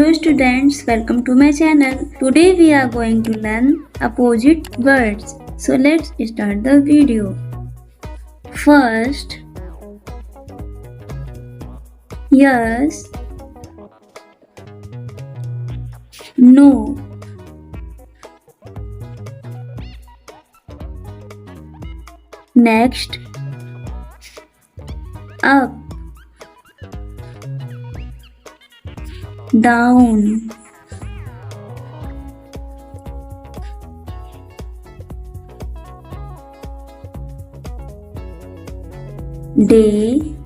Hello students, welcome to my channel. Today we are going to learn opposite words. So let's start the video. First, yes, no. Next, up, down, day,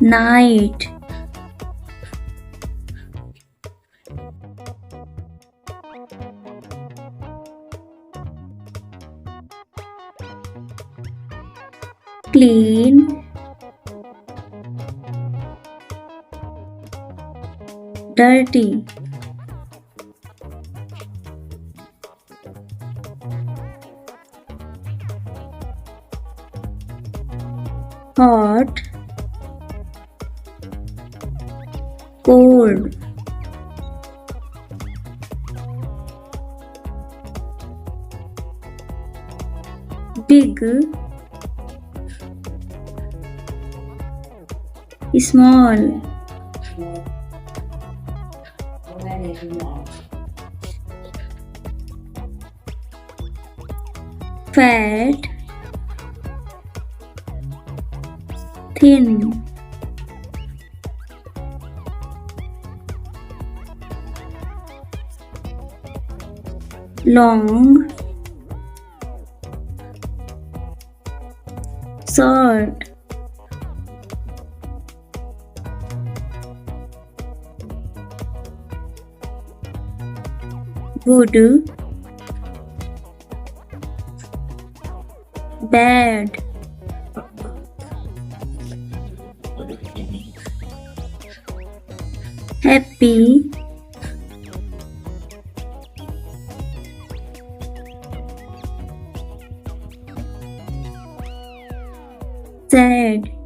night, clean, dirty, hot, cold, big, small, fat, thin, long, short, good, bad, happy, sad,